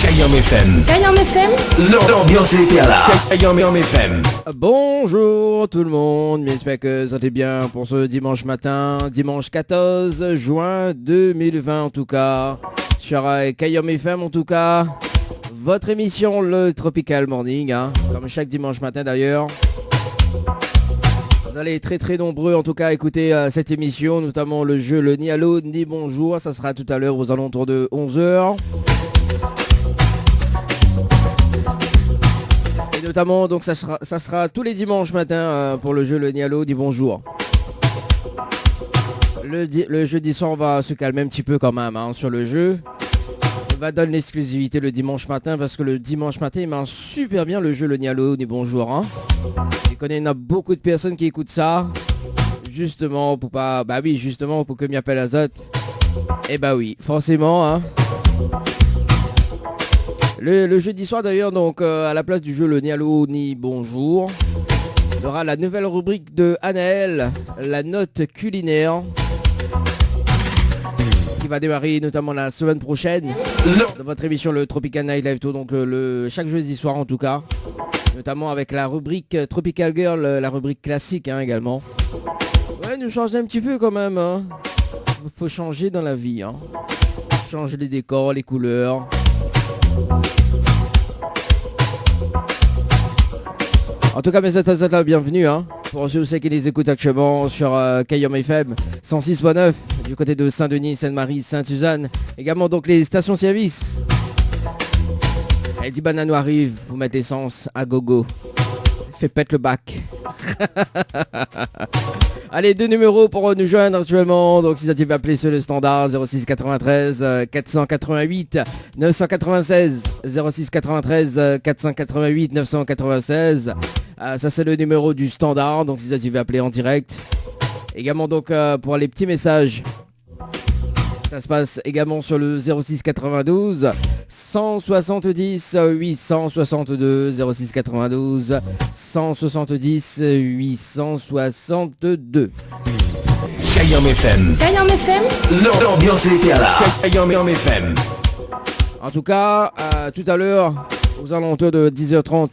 Kayam FM. Kayam FM. L'ambiance est là. Kayam FM. Bonjour tout le monde, j'espère que vous allez bien pour ce dimanche matin, dimanche 14 juin 2020 en tout cas, sur Kayam FM en tout cas, votre émission le Tropical Morning, comme chaque dimanche matin d'ailleurs. Vous allez être très nombreux en tout cas à écouter cette émission, notamment le jeu le Ni Allô Ni Bonjour, ça sera tout à l'heure aux alentours de 11h. Et notamment donc ça sera tous les dimanches matin pour le jeu le Ni Allô Ni Bonjour. Le jeudi soir on va se calmer un petit peu quand même sur le jeu. On va donner l'exclusivité le dimanche matin parce que le dimanche matin il marche super bien le jeu le Ni Allô Ni Bonjour. Je connais, il y en a beaucoup de personnes qui écoutent ça justement pour pas, justement pour que m'y appelle Azote. Et oui, forcément Le jeudi soir d'ailleurs, donc à la place du jeu le Ni Allô Ni Bonjour, il y aura la nouvelle rubrique de Anaël, la note culinaire, qui va démarrer notamment la semaine prochaine dans votre émission le Tropical Night Live Tour, donc chaque jeudi soir en tout cas, notamment avec la rubrique Tropical Girl, la rubrique classique également. Ouais, nous changer un petit peu quand même. Faut changer dans la vie. Changer les décors, les couleurs. En tout cas, mes amis, bienvenue pour ceux qui les écoutent actuellement sur Kayam FM 106.9 du côté de Saint-Denis, Sainte-Marie, Sainte-Suzanne. Également donc les stations-service. Elle dit Banano arrive, vous mettez essence à gogo. Fait pète le bac. Allez, 2 numéros pour nous joindre actuellement. Donc si vous avez appelé sur le standard 06 93 488 996 06 93 488 996. Ça c'est le numéro du standard. Donc si vous avez appelé en direct. Également donc pour les petits messages. Ça se passe également sur le 06 92 170 862 06 92 170 862. Kayam FM. Kayam FM. L'ambiance est là. Kayam FM. En tout cas, tout à l'heure, aux alentours de 10h30,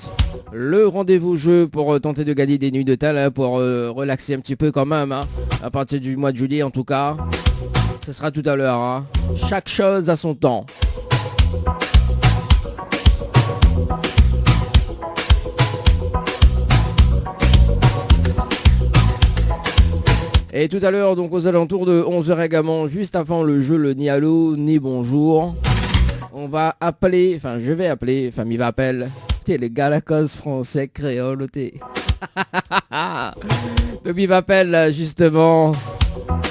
le rendez-vous jeu pour tenter de gagner des nuits d'hôtel, pour relaxer un petit peu quand même, à partir du mois de juillet en tout cas. Ce sera tout à l'heure. Chaque chose à son temps. Et tout à l'heure, donc aux alentours de 11h également, juste avant le jeu le Ni Allô Ni Bonjour, on va appeler, je vais appeler, il va appeler, t'es les galacos français créole, t'es. Donc il m'appelle justement.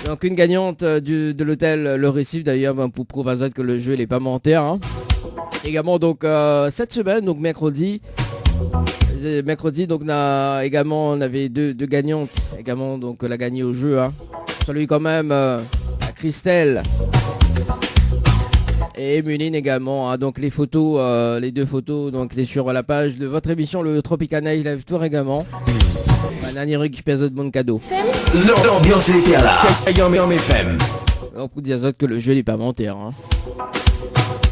Donc une gagnante de l'hôtel Le Récif d'ailleurs pour prouver que le jeu n'est pas menteur. Également donc cette semaine, donc mercredi donc on avait deux gagnantes également, donc la gagnée au jeu. Salut quand même à Christelle et Muline également. Donc les photos, les deux photos donc les sur la page de votre émission le Tropical Night Live Tour également. Nani récupère de bon cadeau. L'ambiance est là. Kayam FM. On peut dire que le jeu n'est pas menteur.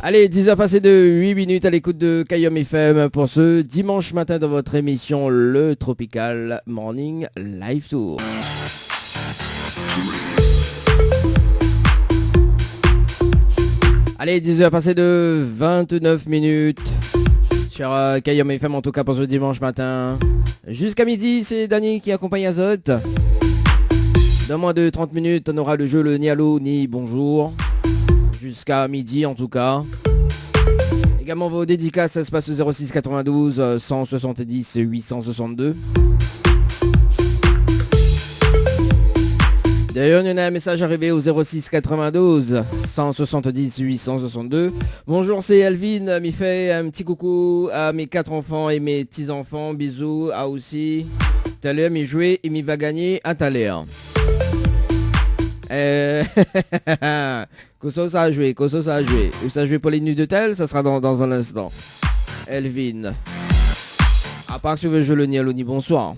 Allez, 10h passées de 8 minutes à l'écoute de Kayam FM pour ce dimanche matin dans votre émission le Tropical Morning Live Tour. Allez, 10h passées de 29 minutes sur Kayam FM en tout cas pour ce dimanche matin. Jusqu'à midi, c'est Dany qui accompagne Azote. Dans moins de 30 minutes, on aura le jeu le Ni Allô Ni Bonjour. Jusqu'à midi en tout cas. Également vos dédicaces, ça se passe au 06 92 170 862. D'ailleurs, il y en a un message arrivé au 06 92 170 862. Bonjour, c'est Elvin. Il fait un petit coucou à mes 4 enfants et mes petits-enfants. Bisous. À aussi. Tout à l'heure, il jouer et il va gagner à tout à l'heure. Koso, ça a joué. Ça a joué pour les nuits d'hôtel. Ça sera dans un instant. Elvin. À part que tu veux jouer le Ni Allô Ni Bonsoir.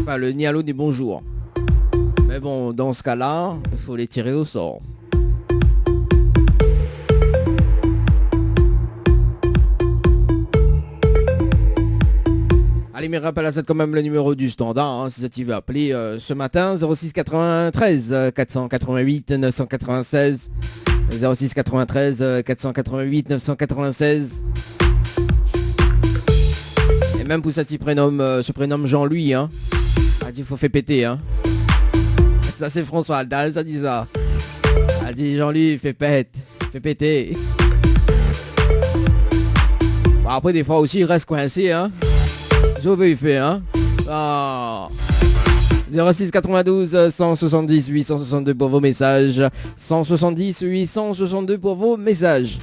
Enfin, le Ni Allô Ni Bonjour. Mais bon, dans ce cas-là, il faut les tirer au sort. mais rappelle à ça quand même le numéro du standard, hein, si ça t'y veut appeler ce matin, 06 93 488 996, 06 93 488 996. Et même pour ça se prénomme Jean-Louis, hein. A dit faut faire péter, hein. Ça c'est François Aldal, ça dit ça. A dit Jean-Louis fais péter. Bon, après des fois aussi il reste coincé, hein. Je veux y faire, hein. Oh. 06 92 170 862 pour vos messages. 170 862 pour vos messages.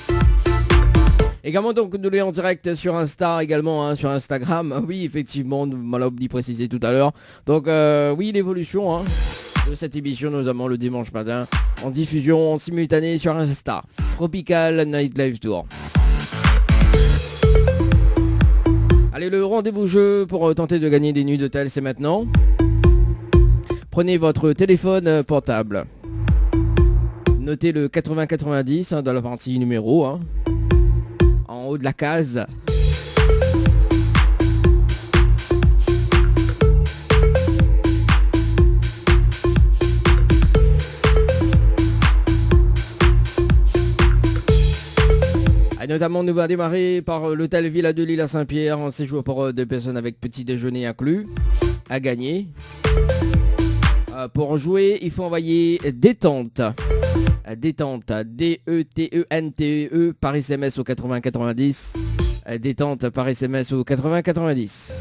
Également donc nous l'avons en direct sur Insta également, hein, sur Instagram. Oui effectivement, on m'a oublié de préciser tout à l'heure. Donc oui l'évolution, hein, de cette émission, notamment le dimanche matin, en diffusion simultanée sur Insta. Tropical Night Live Tour. Allez, le rendez-vous jeu pour tenter de gagner des nuits d'hôtel, c'est maintenant. Prenez votre téléphone portable. Notez le 8090 hein, dans la partie numéro, hein, en haut de la case. Notamment, nous va démarrer par l'hôtel Villa de l'Île à Saint-Pierre, en séjour pour 2 personnes avec petit déjeuner inclus, à gagner. Pour jouer, il faut envoyer détente. Détente, D-E-T-E-N-T-E, par SMS au 8090. Détente par SMS au 8090.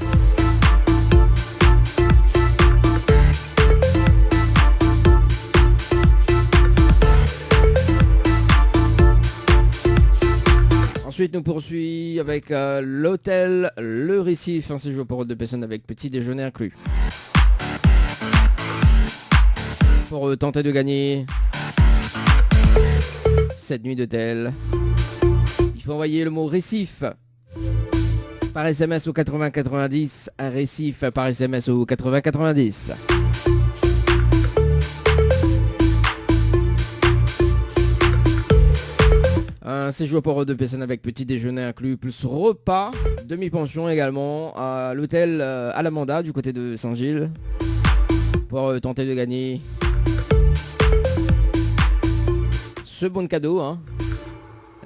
Ensuite, nous poursuivons avec l'hôtel Le Récif, un séjour pour 2 personnes avec petit déjeuner inclus. Pour tenter de gagner cette nuit d'hôtel, il faut envoyer le mot Récif par SMS au 8090, un Récif par SMS au 8090. Un séjour pour 2 personnes avec petit déjeuner inclus, plus repas, demi-pension également, à l'hôtel Alamanda du côté de Saint-Gilles. Pour tenter de gagner ce bon cadeau, hein.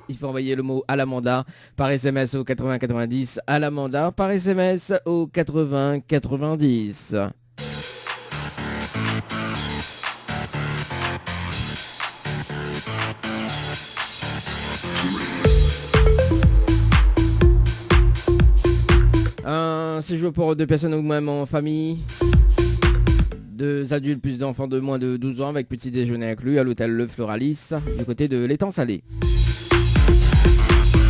Il faut envoyer le mot Alamanda par SMS au 8090, Alamanda par SMS au 8090. Un séjour pour 2 personnes ou même en famille. 2 adultes plus d'enfants de moins de 12 ans avec petit déjeuner inclus à l'hôtel Le Floralis du côté de l'étang salé.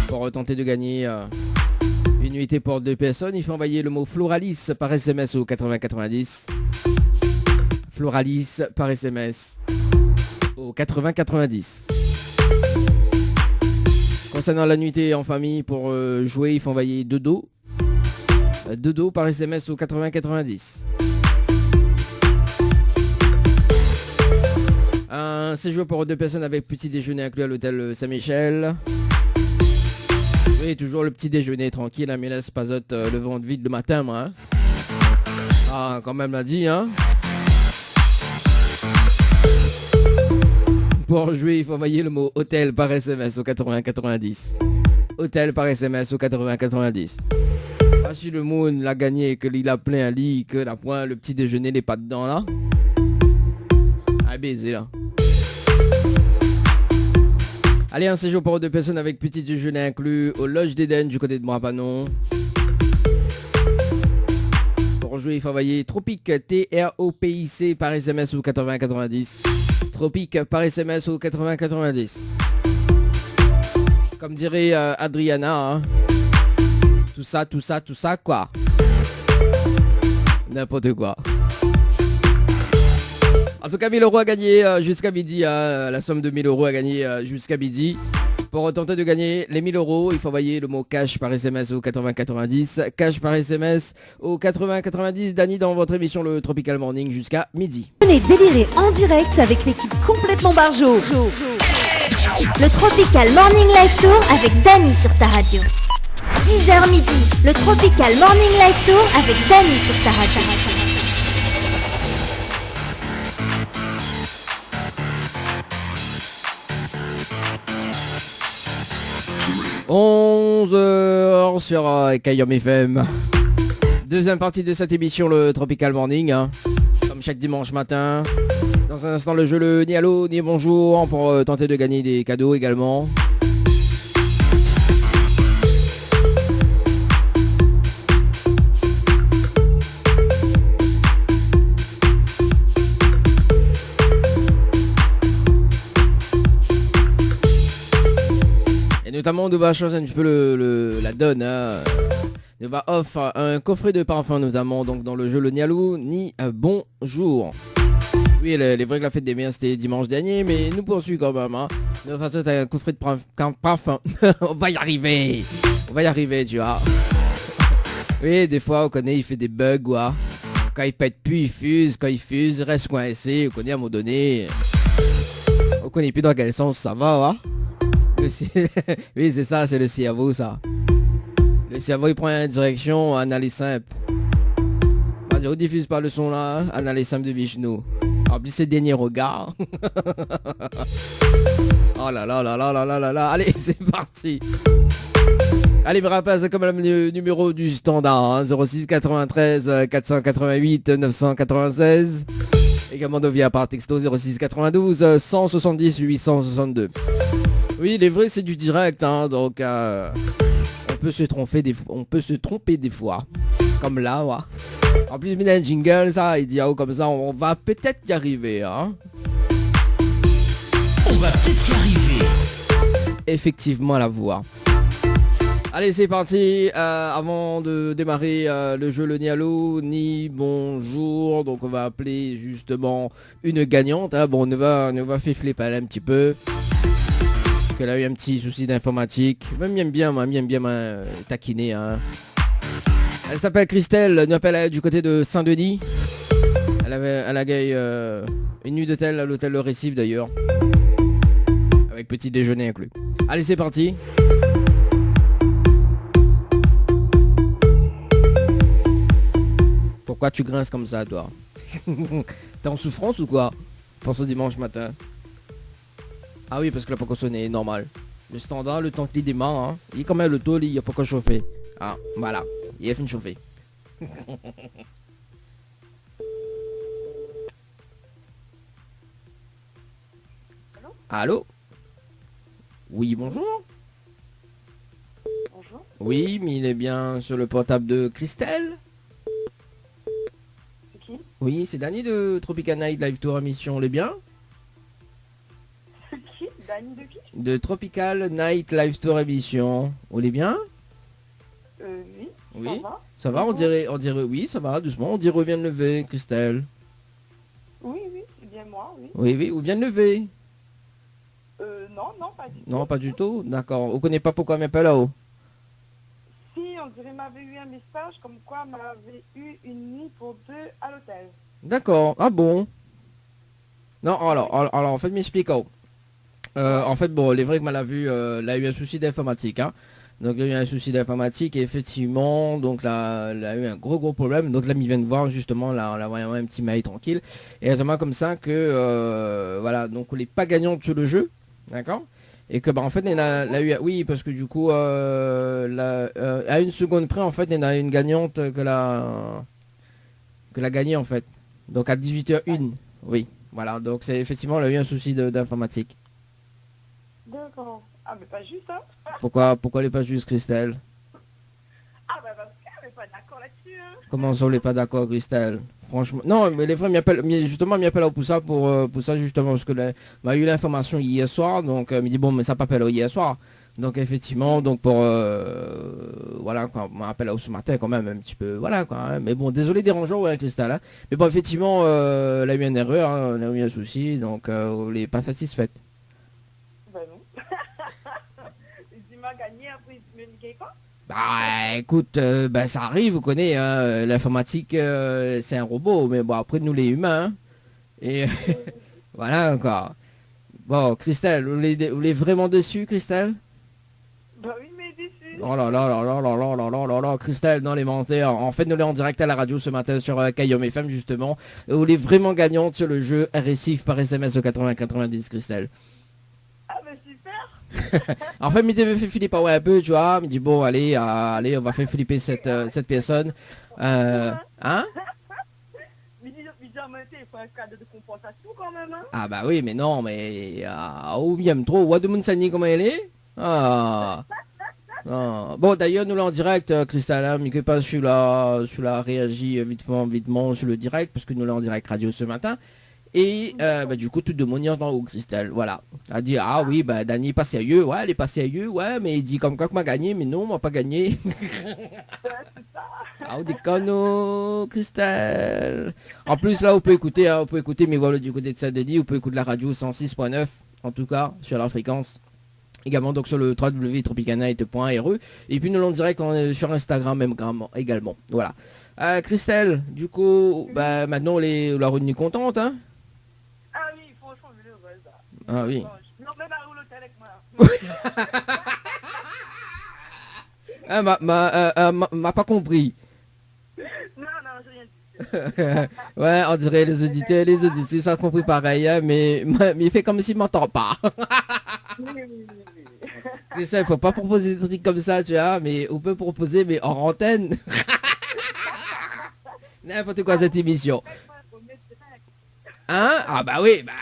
Pour tenter de gagner une nuitée pour 2 personnes, il faut envoyer le mot Floralis par SMS au 8090. Floralis par SMS au 8090. Concernant la nuitée en famille, pour jouer, il faut envoyer Dodo. Dodo par SMS au 8090. Un séjour pour 2 personnes avec petit déjeuner inclus à l'hôtel Saint-Michel. Oui, toujours le petit déjeuner tranquille, hein, mais laisse pas le ventre vide le matin, moi. Hein. Ah, quand même l'a dit, hein. Pour jouer, il faut envoyer le mot hôtel par SMS au 8090. Hôtel par SMS au 8090. Ah, si le monde l'a gagné et qu'il a plein un lit, que la pointe, le petit déjeuner n'est pas dedans là. Ah, baiser là. Allez, un séjour pour 2 personnes avec petit déjeuner inclus au Loge d'Éden du côté de Moirapanon. Pour jouer, il faut envoyer Tropic, T-R-O-P-I-C par SMS au 8090. Tropic par SMS au 8090. Comme dirait Adriana, hein. Tout ça, quoi. N'importe quoi. En tout cas, 1000 € à gagner jusqu'à midi. La somme de 1000 € à gagner jusqu'à midi. Pour tenter de gagner les 1000 €, il faut envoyer le mot cash par SMS au 8090. Cash par SMS au 8090. Dany dans votre émission le Tropical Morning jusqu'à midi. Venez délirer en direct avec l'équipe complètement barjo. Le Tropical Morning Live Tour avec Dany sur ta radio. 10h midi, le Tropical Morning Live Tour avec Dany sur ta radio. 11h sur Kayom FM. Deuxième partie de cette émission, le Tropical Morning, hein. Comme chaque dimanche matin. Dans un instant, le jeu, le ni allô ni bonjour, pour tenter de gagner des cadeaux également. Notamment, on va changer un petit peu la donne. Hein. On va offrir un coffret de parfum, notamment donc dans le jeu le Nialou ni bonjour. Oui, les vrais que la fête des mères c'était dimanche dernier, mais nous poursuivons quand même. Hein. De toute façon, t'as un coffret de parfum. On va y arriver. On va y arriver, tu vois. Oui, des fois, on connaît, il fait des bugs, quoi. Quand il pète plus, il fuse. Quand il fuse, il reste coincé. On connaît à un moment donné. On connaît plus dans quel sens ça va, hein. Oui, c'est ça, c'est le cerveau, ça. Le cerveau, il prend une direction, analyse simple. Je ne diffuse pas le son là, hein? Analyse simple de Vishnu. En plus, c'est dernier regard. Oh là là là là là là là là. Allez, c'est parti. Allez, me rappelle, c'est comme le numéro du standard, hein, 06 93 488 996. Également de via par texto 06 92 170 862. Oui, les vrais, c'est du direct, hein, donc on peut se tromper des fois. Comme là, ouais. En plus, il y a un jingle, ça, il dit, oh, comme ça, on va peut-être y arriver, hein. On va peut-être y arriver. Effectivement, la voix. Allez, c'est parti. Avant de démarrer le jeu le Nialou ni bonjour, donc on va appeler justement une gagnante. Hein. Bon, on va fiffler pas un petit peu. Elle a eu un petit souci d'informatique. Même bien taquiner. Hein. Elle s'appelle Christelle, elle nous appelle du côté de Saint-Denis. Elle a gagné une nuit d'hôtel à l'hôtel Le Récif d'ailleurs. Avec petit déjeuner inclus. Allez, c'est parti. Pourquoi tu grinces comme ça, toi? T'es en souffrance ou quoi? Pense au dimanche matin. Ah oui, parce que la pas sonné, normal. Le standard, le temps qu'il démarre, hein, il est quand même le taux, il n'y a pas qu'à chauffer. Ah, voilà, il a fini de chauffer. Allô? Oui, bonjour. Bonjour. Oui, mais il est bien sur le portable de Christelle. C'est qui? Oui, c'est Dany de Tropical Night Live Tour émission, on est bien? C'est qui? Dany de qui? De Tropical Night Live Tour émission, on est bien? Oui. Oui. Ça va? Ça va, on dirait oui, ça va, doucement, on dirait on vient de lever, Christelle. Oui, c'est bien moi, oui. Oui, on vient de lever. Non, pas du tout. Non, pas du tout, d'accord. On connaît pas pourquoi m'appelle là-haut. Si, on dirait m'avait eu un message comme quoi m'avait eu une nuit pour deux à l'hôtel. D'accord, ah bon? Non, alors en fait, m'explique. En fait, bon, les vrais que m'a vu, elle a eu un souci d'informatique, hein. Donc, il y a eu un souci d'informatique et effectivement, donc là, elle a eu un gros problème. Donc là, il vient de voir justement, là, on l'a envoyé un petit mail tranquille. Et elle comme ça que, voilà, donc on n'est pas gagnante sur le jeu, d'accord? Et que, bah, en fait, elle a eu, oui, parce que du coup, à une seconde près, en fait, elle a une gagnante que la gagnée, en fait. Donc à 18h01, oui, voilà. Donc c'est effectivement, elle a eu un souci d'informatique. D'accord. Ah, mais pas juste, hein. Pourquoi elle n'est pas juste, Christelle? Ah, bah parce qu'elle n'est pas d'accord là-dessus, hein. Comment ça, on n'est pas d'accord, Christelle? Franchement, non, mais les frères m'appellent pour ça, pour ça justement, parce que m'a eu l'information hier soir, donc il me dit bon, mais ça m'appelle hier soir. Donc effectivement, donc pour voilà quoi, on m'appelle ce matin quand même un petit peu, voilà quoi. Hein. Mais bon, désolé dérangeant, ouais, Christelle. Hein. Mais bon, effectivement, elle a eu une erreur, hein, elle a eu un souci, donc elle n'est pas satisfaite. Ben non. Tu m'as gagné après tu me dis quoi? Bah écoute, bah, ça arrive, vous connaissez, hein, l'informatique c'est un robot, mais bon après nous les humains, hein, et voilà quoi. Bon Christelle, vous l'êtes vraiment dessus, Christelle? Bah oui, mais déçu. Oh là là là là là là là là là là, Christelle dans les commentaires. En fait, nous l'avons en direct à la radio ce matin sur Kayom FM justement. Où elle est vraiment gagnante sur le jeu récif par SMS au 80-90, Christelle. Ah, mais super. En fait, il m'avait fait flipper un peu, tu vois. Il me dit bon, allez, allez, on va faire flipper cette personne. Hein? Mais il faut un cadeau de compensation quand même, hein. Ah bah oui, mais non, mais oh, il aime trop. What de Mounsani, comment elle est? Ah. Ah. Bon, d'ailleurs, nous là en direct, Christelle, hein, mais que pas celui-là réagit vitement sur le direct, parce que nous là en direct radio ce matin. Et bah, du coup, tout de mon dans haut, Christelle, voilà. Elle a dit, ah oui, bah Dani est pas sérieux, ouais, elle est pas sérieux, ouais, mais il dit comme quoi que m'a gagné, mais non, m'a pas gagné. Ah, on déconne, oh, Christelle. En plus, là, on peut écouter mes vols du côté de Saint-Denis, on peut écouter la radio 106.9, en tout cas, sur la fréquence. Également donc sur le www.tropicanight.re. Et puis nous l'en direct sur Instagram également. Voilà. Christelle, du coup, bah, maintenant la retenue contente, hein? Ah oui, franchement, je l'ai heureuse. Ah oui. Non, même à l'hôtel avec moi. M'a pas compris. Non, j'ai rien dit. Ouais, on dirait les auditeurs, les auditrices ont compris pareil, hein, mais il fait comme s'il m'entend pas. Oui. Christelle, faut pas proposer des trucs comme ça, tu vois, mais on peut proposer, mais hors antenne. N'importe quoi cette émission. Hein? Ah bah oui, bah...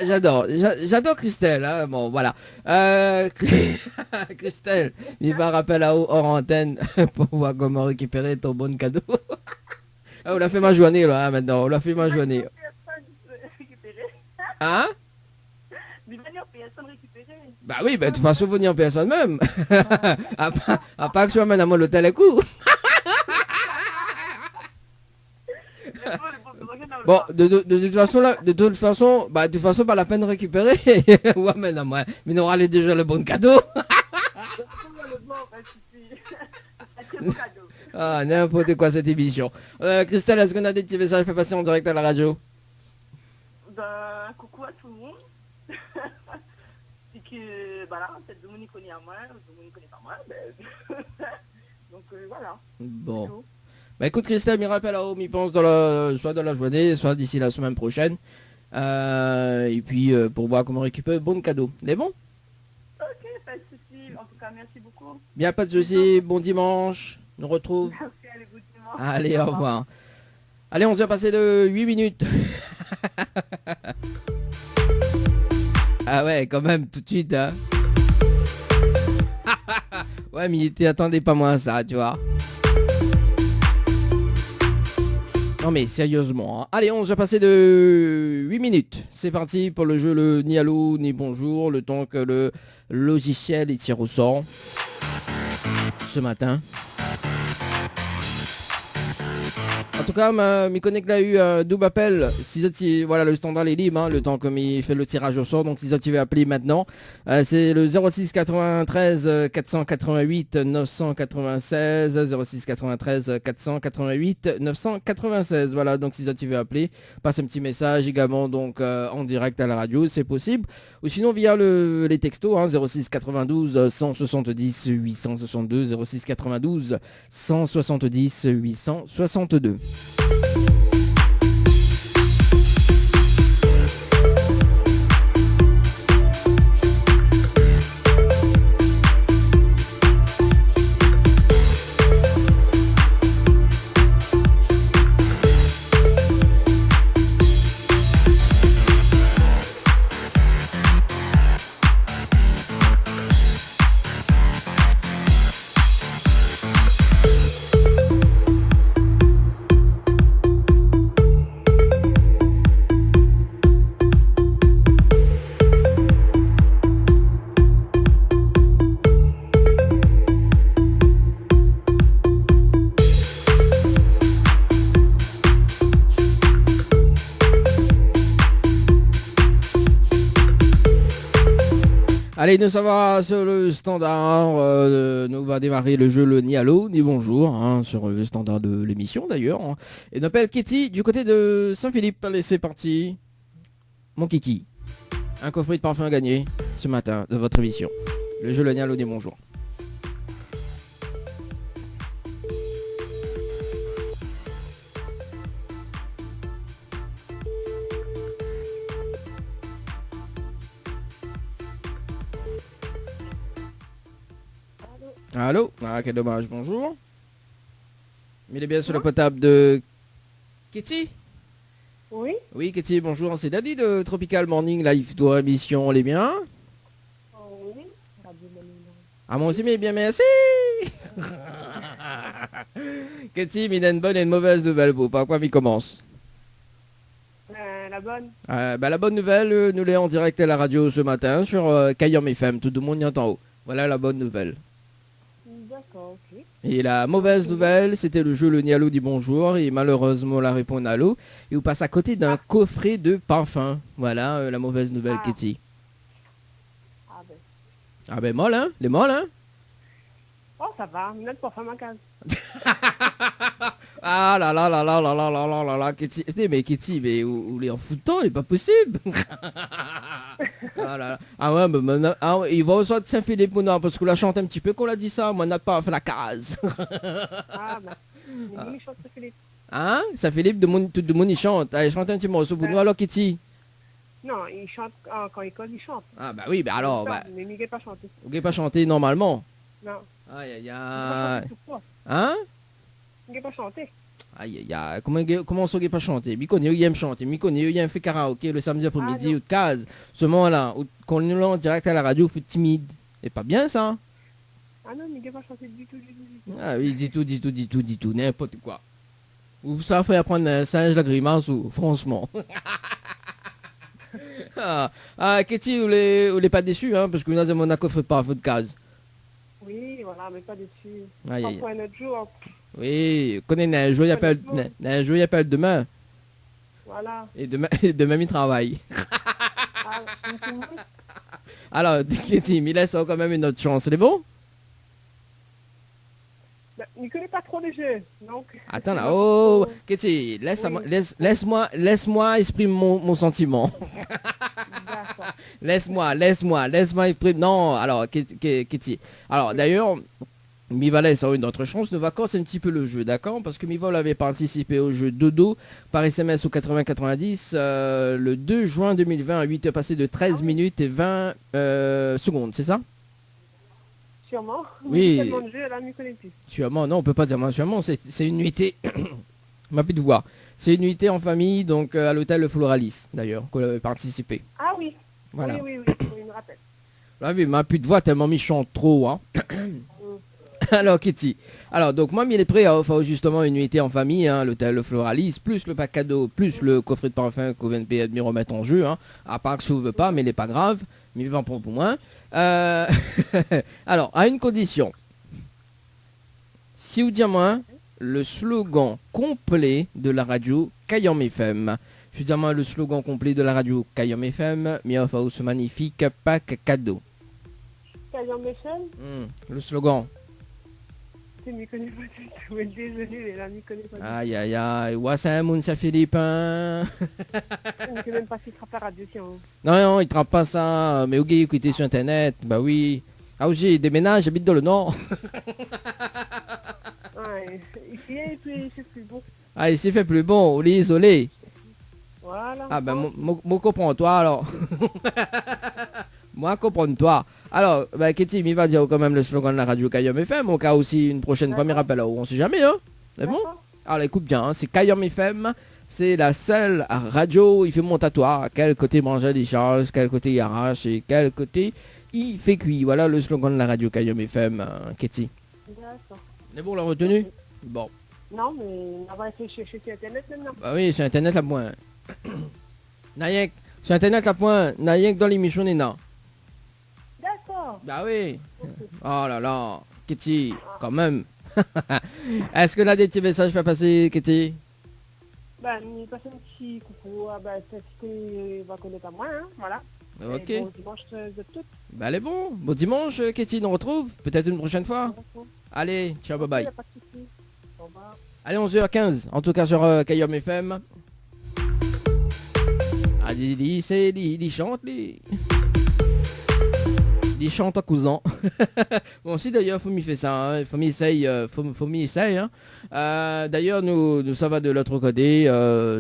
J'adore Christelle, hein. Bon voilà. Christelle, il va rappeler là-haut hors antenne pour voir comment récupérer ton bon cadeau. Ah, on l'a fait ma journée là, hein, maintenant, on l'a fait ma journée. Hein? De venir en personne récupérer. Bah oui, bah de toute façon venir en personne même. à part que je m'amène à mon hôtel à coup. Bon, de toute façon, pas la peine de récupérer. Ouais, mais non, mais on aura déjà le bon cadeau. Ah, n'importe quoi cette émission. Christelle, est-ce qu'on a des petits messages à faire passer en direct à la radio? Ben, coucou à tout le monde. C'est que, voilà, peut-être tout le monde connaît à moi, tout le monde connaît pas moi. Ben... Donc, voilà. Bon. Bah écoute Christelle, m'y rappelle là-haut, m'y pense soit dans la journée, soit d'ici la semaine prochaine. Et puis pour voir comment récupérer bon cadeau. C'est bon? Ok, pas de soucis. En tout cas, merci beaucoup. Bien, pas de soucis. Bon dimanche. On nous retrouve. Merci, allez, bon dimanche. Allez, au revoir. Allez, on vient passer de 8 minutes. Ah ouais, quand même, tout de suite, hein. Ouais, mais attendez pas moins à ça, tu vois. Non mais sérieusement, hein. Allez, on va passer de 8 minutes. C'est parti pour le jeu le ni allô ni bonjour, le temps que le logiciel il tire au sort ce matin. En tout cas, mes connects a eu un double appel. Si voilà, le standard est libre, hein, le temps comme il fait le tirage au sort. Donc si tu veux appeler maintenant, c'est le 06 93 488 996 06 93 488 996. Voilà, donc si tu veux appeler, passe un petit message également donc en direct à la radio, c'est possible. Ou sinon via les textos, hein, 06 92 170 862 06 92 170 862. Allez, nous sommes sur le standard, nous va démarrer le jeu le ni allô ni bonjour, hein, sur le standard de l'émission d'ailleurs. Hein. Et on appelle Kitty du côté de Saint-Philippe. Allez, c'est parti. Mon Kiki, un coffret de parfum à gagner ce matin de votre émission. Le jeu Le Nialo dit bonjour. Allô? Ah, quel dommage, bonjour. Il est bien sur le potable de Kitty? Oui. Oui, Kitty, bonjour. C'est Daddy de Tropical Morning Live Tour émission. On est bien? Oui. Ah, moi aussi, mais bien, merci. Kitty, il a une bonne et une mauvaise nouvelle. Par quoi il commence? La bonne. La bonne nouvelle, nous l'est en direct à la radio ce matin sur Kayom FM. Tout le monde y entend haut. Voilà la bonne nouvelle. D'accord, ok. Et la mauvaise nouvelle, c'était le jeu Le Nialo dit bonjour. Et malheureusement, la réponse Nalo. Et vous passe à côté d'un coffret de parfum. Voilà la mauvaise nouvelle, Kitty. Ah ben. Ah ben, molle, hein? Les molles, hein? Oh, ça va. Même pour faire ma case. Ah là là là là là là là là là là, Kitty. Mais Kitty, mais vous les en foutant, c'est pas possible. Ah là là. Ah ouais, mais maintenant, il va recevoir de Saint-Philippe, moi, parce qu'on la chante un petit peu, qu'on l'a dit ça, moi, on n'a pas fait la case. Ah ben. Il chante Philippe. Hein? Saint-Philippe, tout le monde, il chante. Allez, chante un petit morceau pour nous, alors, Kitty. Non, il chante, quand il cause, il chante. Ah bah oui, bah alors, bah, Mais il n'est pas chanté. vous pouvez pas chanter normalement. Non. Aïe aïe Il n'est pas aïe. chanté tout court. Hein? Il n'est pas chanté. Aïe aïe aïe. Comment on ne pas chanter? Mi connaît, il aime chanter. Mi connaît, il aime faire karaoké le samedi après-midi ou de case. Ce moment-là, quand nous l'avons en direct à la radio, il faut être timide. C'est pas bien ça? Ah non, il n'est pas chanté du tout, du tout. Ah oui, dis tout, n'importe quoi. Ou ça fait apprendre un singe la grimace ou franchement. Kitty, vous l'êtes pas déçu, hein, parce que nous avons Monaco fait pas faute de case. Oui, voilà, mais pas dessus. Aïe, aïe. Pour un autre jour. Oui, connais un jour, il n'y a pas demain. Voilà. Et demain, demain, il travaille. Ah, une Alors, Kitty, il laisse quand même une autre chance, c'est bon? ben, il ne connaît pas trop les jeux, donc... Attends là, oh, Kitty, laisse-moi exprimer mon sentiment. D'accord. Laisse-moi exprimer. Non, alors, Kitty. Alors, d'ailleurs, Miva laisse une autre chance de vacances, c'est un petit peu le jeu, d'accord? Parce que Miva avait participé au jeu Dodo par SMS au 8090 le 2 juin 2020 à 8 passé de 13 minutes et 20 secondes, c'est ça? Sûrement. Oui. Tellement de jeux, là, il ne connaît plus. Sûrement, non, on peut pas dire sûrement, c'est une nuitée, m'a plus de voir. C'est une nuitée en famille, donc à l'hôtel Le Floralis, d'ailleurs, qu'on avait participé. Ah oui. Voilà. Oui, il me rappelle. Là, oui, m'a plus de voix tellement il chante trop, hein. Alors, Kitty. Alors, donc, moi, il est prêt à offrir justement une nuitée en famille, hein, l'hôtel Le Floralis, plus le pack cadeau, plus le coffret de parfum qu'on vient de payer de me remettre en jeu, hein. À part que ça ne veut pas, mais il n'est pas grave. Mais il va en prendre pour moi. Alors, à une condition. Si vous dites moi le slogan complet de la radio Kayom FM. Je dis moi le slogan complet de la radio Kayom FM, mais enfin ce magnifique pack cadeau. Kayom FM, le slogan. tu ne m'y connais pas du tout. Désolé, mais là, il ne connaît pas du tout. Aïe aïe aïe, ouais c'est un Mounsa Philippe, hein. Il ne sait même pas s'il frappe la radio, tiens. Non, il ne trappe pas ça, mais ok, écoutez sur internet, bah oui. Ah oui, j'ai déménage, j'habite dans le nord. Ouais, ici, et puis, c'est plus bon. Ah, ici fait plus bon, on est isolé. Voilà. Ah ben, moi comprends-toi alors. Moi comprends-toi. Alors, bah, Kitty, il va dire quand même le slogan de la radio Kayom FM, au cas aussi une prochaine fois, mais rappelle, on sait jamais, hein. C'est bon? Alors, écoute bien, hein, c'est Kayom FM, c'est la seule radio, il fait mon tatouage, quel côté manger des choses, quel côté il arrache et quel côté il fait cuit. Voilà le slogan de la radio Kayom FM, Kitty. D'accord. C'est bon, on l'a retenu? Bon. Non, mais on va essayer de chercher sur Internet maintenant. Bah oui, sur Internet, la point. Nayek, sur Internet, la point. Nayek dans l'émission, Nina. D'accord. Bah oui. Oh là là, Kitty, quand même. Est-ce que là des petits messages fait passer, Kitty? Ben, il passe un petit coucou. Ah, ben, c'est ce qu'il va connaître à moi, hein. Voilà. Ok. Et bon dimanche de toutes. Bah elle est bon. Bon dimanche, Kitty, on retrouve. Peut-être une prochaine fois. Allez, ciao, bye bye. Y a pas de souci. Au revoir. Allez, 11h15, en tout cas sur Kayom FM. Ah, Lili, c'est Lili, chante, Lili. Des chants à cousins. Bon, si d'ailleurs, faut m'y faire ça, hein. Faut m'y essayer, faut m'y essayer, hein. D'ailleurs, nous, ça va de l'autre côté.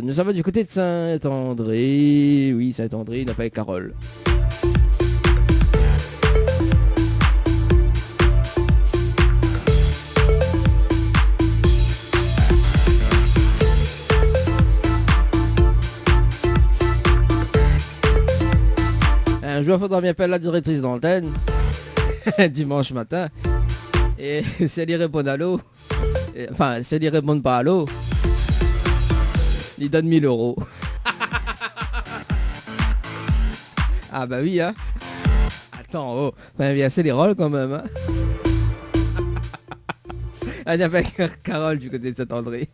Nous, ça va du côté de Saint-André. Oui, Saint-André, il n'a pas avec Carole. Un jour, il faudra bien appeler la directrice d'antenne dimanche matin. Et si elle y répond à l'eau, enfin, si elle y répond pas à l'eau, il donne 1000 euros. Ah bah oui, hein. Attends, oh, enfin, bien c'est les rôles quand même, hein. Elle n'a pas Carole du côté de Saint-André.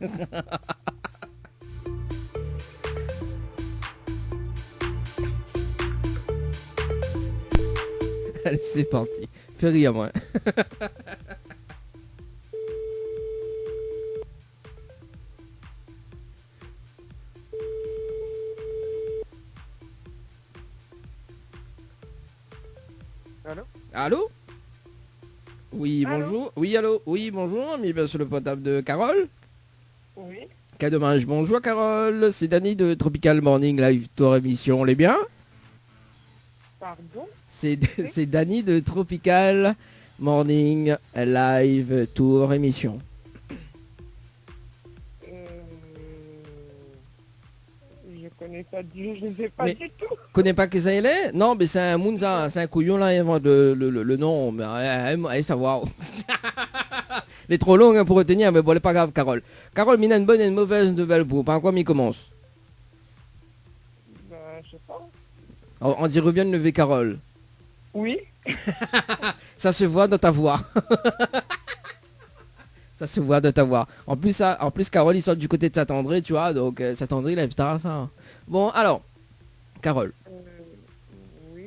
Allez, c'est parti. Fais rire, moi. Allô? Allô? Oui, Allô? bonjour. Oui, allô? Oui, bonjour. Mais bien sur le portable de Carole. Oui. Quel dommage. Bonjour, Carole. C'est Dany de Tropical Morning Live Tour émission. On est bien? Pardon? C'est Dany de Tropical Morning Live Tour émission. Je connais pas je ne sais pas Mais- du tout. Connais pas que ça il est? Non, mais c'est un Mounza, c'est un couillon là, il invente le nom, mais allez savoir. Il est trop long hein, pour retenir, mais bon, c'est pas grave, Carole. Carole, il a une bonne et une mauvaise nouvelle pour. Par quoi m'y commence? Ben, je sais pas. On dit revient de lever Carole. Oui. Ça se voit dans ta voix. Ça se voit de ta voix. En plus, Carole, il sort du côté de Saint-André, tu vois, donc Saint-André, il a putain ça. Bon, alors, Carole. Oui.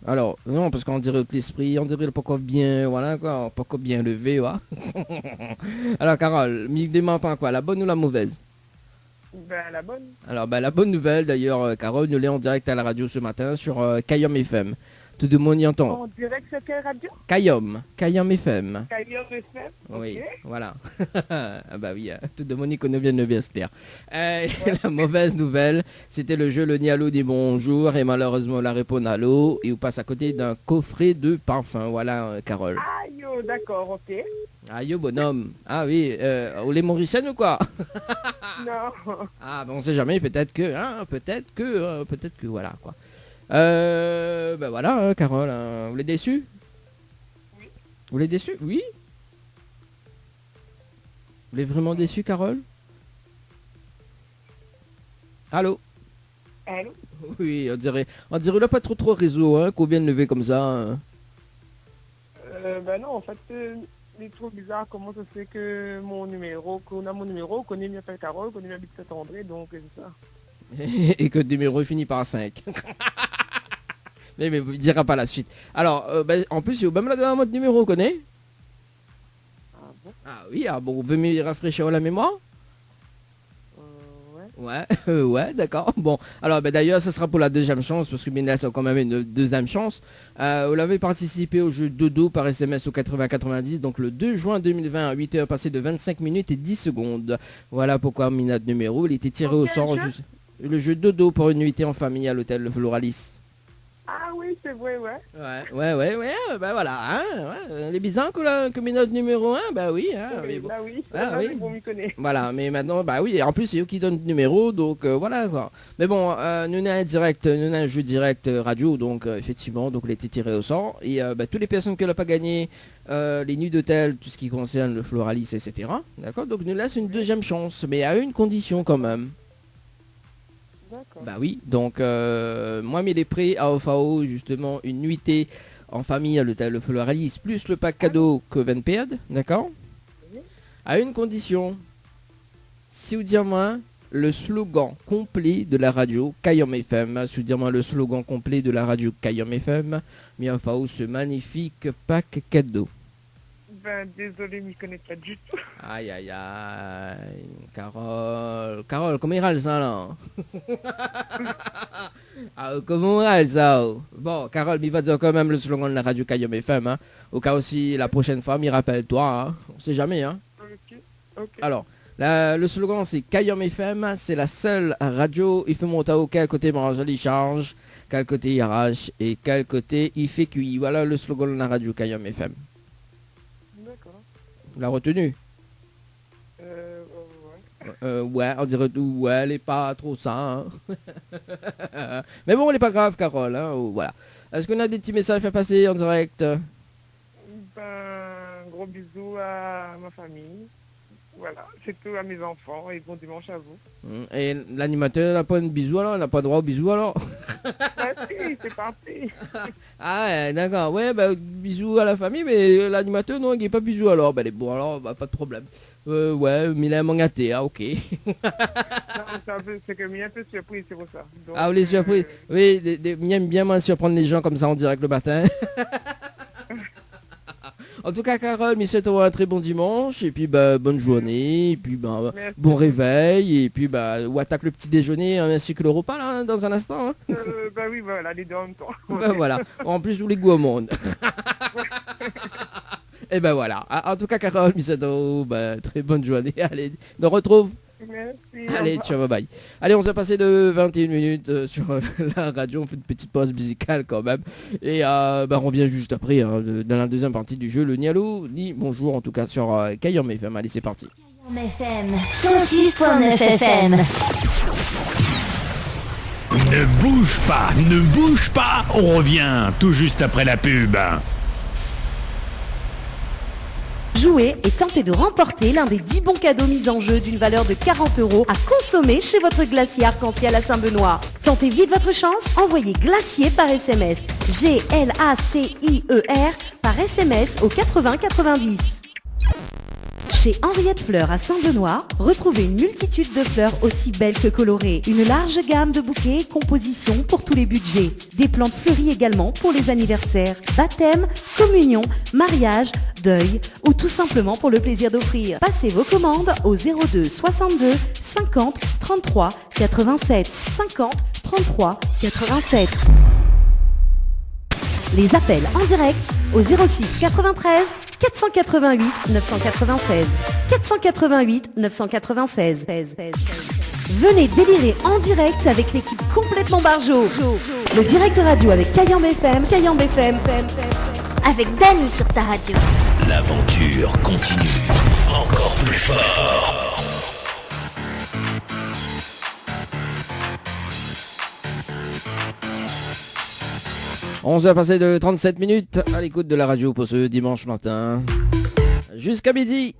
Alors, non, parce qu'on dirait l'esprit, on dirait le pourquoi bien, voilà quoi, pourquoi bien levé, voilà. Alors, Carole, m'y demande pas quoi, la bonne ou la mauvaise? Ben, la bonne. Alors, la bonne nouvelle, d'ailleurs, Carole, nous l'est en direct à la radio ce matin sur Kayom FM. Tout le monde y entend. En direct sur quelle radio? Kayom FM. Kayom FM. Oui, Ok. voilà. Ah bah oui, hein, tout le monde y connaît bien le Viester. La mauvaise nouvelle, c'était le jeu Le Nialo des bonjours et malheureusement la réponse à l'eau et on passe à côté d'un coffret de parfum. Voilà, Carole. Aïe, oh, d'accord, ok. Aïe, au bonhomme. Ah oui, au lait mauricienne ou quoi? Non. Ah, ben on sait jamais, peut-être que, voilà, quoi. Ben voilà, Carole, vous l'êtes déçu? Oui. Vous l'êtes déçu? Oui. Vous l'êtes vraiment déçu, Carole? Allô? Allô? Oui, on dirait là pas trop réseau, hein, qu'on vient de lever comme ça. Hein. Ben non, en fait, c'est trop bizarre comment ça se fait que qu'on a mon numéro, qu'on est bien fait Carole, qu'on est bien habité Saint-André, donc c'est ça. Et que le numéro finit par 5. mais il dira pas la suite. Alors, en plus, il y a même la dernière mode numéro, on connaît? Ah bon? Ah oui, ah bon, vous veut me rafraîchir la mémoire? Ouais. Ouais, ouais, d'accord. Bon, alors d'ailleurs, ça sera pour la deuxième chance, parce que Mina, c'est quand même une deuxième chance. Vous l'avez participé au jeu Dodo par SMS au 80-90, donc le 2 juin 2020, à 8h passées de 25 minutes et 10 secondes. Voilà pourquoi Mina de numéro, il était tiré au sort. Le jeu Dodo pour une nuitée en famille à l'hôtel Le Floralis. Ah oui, c'est vrai, ouais. Ouais, bah voilà, hein, ouais, les bizarres que mes notes numéro 1, bah oui, hein, Oui, mais bon. bah oui, Ah, là, oui. c'est bon, m'y connaît. Voilà, mais maintenant, bah oui, et en plus c'est eux qui donnent le numéro, donc voilà quoi. Mais bon, nous avons un jeu direct radio, donc effectivement, donc il a été tiré au sort. Et toutes les personnes qui n'ont pas gagné les nuits d'hôtel, tout ce qui concerne le Floralis, etc. D'accord, donc nous laisse une deuxième chance, mais à une condition quand même. D'accord. Bah oui, donc moi il est prêt à offrir justement une nuitée en famille à l'hôtel Le Floralis plus le pack cadeau que Van Perd, d'accord? Oui. À une condition, si vous dites moi le slogan complet de la radio Kayom FM, si vous dites moi le slogan complet de la radio Kayom FM, mais enfin ce magnifique pack cadeau. Ben, désolé, je m'y connais pas du tout. Aïe, aïe, aïe. Carole, comment il râle ça, là? Ah, comment il râle ça? Bon, Carole, il va dire quand même le slogan de la radio Kayom FM, hein. Au cas aussi, la prochaine fois, il rappelle-toi, hein. On sait jamais, hein. Ok. Alors, le slogan, c'est Kayom FM, c'est la seule radio, il fait monter au quel côté mange, il change, quel côté il arrache, et quel côté il fait cuit. Voilà le slogan de la radio Kayom FM. D'accord. Vous l'avez retenu? Ouais. Ouais, on dirait ouais, elle est pas trop ça. Hein. Mais bon, elle est pas grave, Carole. Hein, voilà. Est-ce qu'on a des petits messages à passer en direct? Ben, gros bisous à ma famille. Voilà, c'est tout à mes enfants et bon dimanche à vous. Et l'animateur n'a pas un bisou alors? Il n'a pas droit au bisou alors? Merci, c'est parti. Ah, ouais, d'accord. Ouais, bah, bisous à la famille, mais l'animateur, non, il n'est pas bisou alors. Bah, bon, alors, bah, pas de problème. Ouais, mais il a un gâté, ah, ok. Non, c'est que je suis un peu surpris, c'est pour ça. Donc, Ah, vous les surpris? Oui, j'aime bien surprendre les gens comme ça en direct le matin. En tout cas, Carole, je souhaite un très bon dimanche, et puis bah, bonne journée, et puis bah, bon réveil, et puis bah, on attaque le petit déjeuner ainsi que le repas là, dans un instant. Hein. Bah oui, voilà, les deux en même temps. Bah, voilà, en plus vous les goûts au monde. Et ben voilà, en tout cas, Carole, je souhaite bah, très bonne journée, allez, on retrouve. Merci. Allez, ciao, bye bye. Allez, on s'est passé de 21 minutes sur la radio, on fait une petite pause musicale quand même. Et bah, on revient juste après, hein, dans la deuxième partie du jeu, le ni allô, ni bonjour, en tout cas sur Kayom FM. Allez, c'est parti. Kayom FM 106.9 FM. Ne bouge pas, on revient tout juste après la pub. Jouez et tentez de remporter l'un des 10 bons cadeaux mis en jeu d'une valeur de 40 € à consommer chez votre glacier arc-en-ciel à Saint-Benoît. Tentez vite votre chance, envoyez glacier par SMS. GLACIER par SMS au 80 90. Chez Henriette Fleurs à Saint-Benoît, retrouvez une multitude de fleurs aussi belles que colorées. Une large gamme de bouquets et compositions pour tous les budgets. Des plantes fleuries également pour les anniversaires, baptêmes, communions, mariages, deuil ou tout simplement pour le plaisir d'offrir. Passez vos commandes au 02 62 50 33 87 50 33 87. Les appels en direct au 06 93 488 996 488 996. Venez délirer en direct avec l'équipe complètement Barjo. Le direct radio avec Kayom FM. Avec Dany sur ta radio. L'aventure continue encore plus fort. On s'est passé de 37 minutes à l'écoute de la radio pour ce dimanche matin. Jusqu'à midi.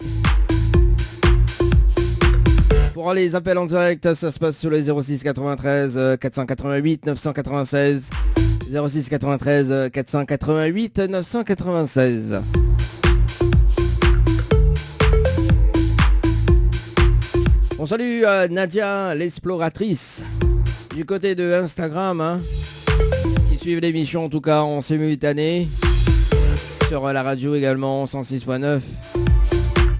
Pour les appels en direct, ça se passe sur le 06 93 488 996. 06 93 488 996. On salue Nadia, l'exploratrice, du côté de Instagram, hein, qui suivent l'émission en tout cas en simultané, sur la radio également 106.9,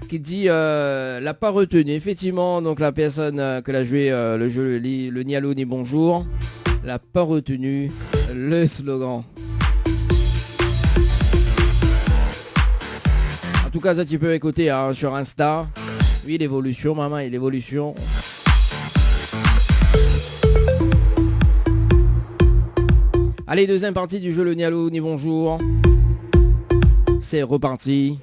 qui dit l'a pas retenu. Effectivement, donc la personne que l'a joué le jeu le ni allô ni bonjour l'a pas retenu le slogan. En tout cas, ça tu peux écouter hein, sur Insta. Oui, l'évolution, maman, et l'évolution. Allez, deuxième partie du jeu le ni allô ni bonjour. C'est reparti.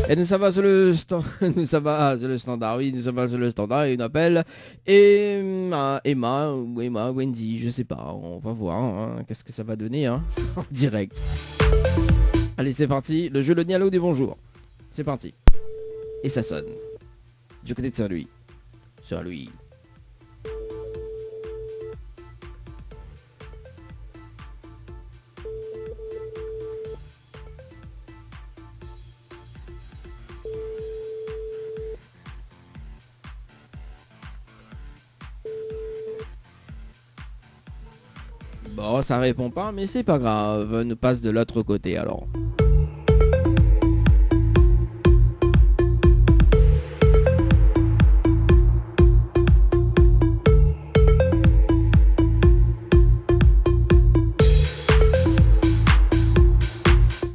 Et nous sommes sur le standard, oui, nous sommes sur le standard et une appel Emma ou Emma, Wendy, je sais pas, on va voir, hein, qu'est-ce que ça va donner hein, en direct. Allez, c'est parti, le jeu le ni allô des bonjours. C'est parti. Et ça sonne. Du côté de Saint-Louis. Saint-Louis. Bon, ça répond pas, mais c'est pas grave. Nous passe de l'autre côté alors.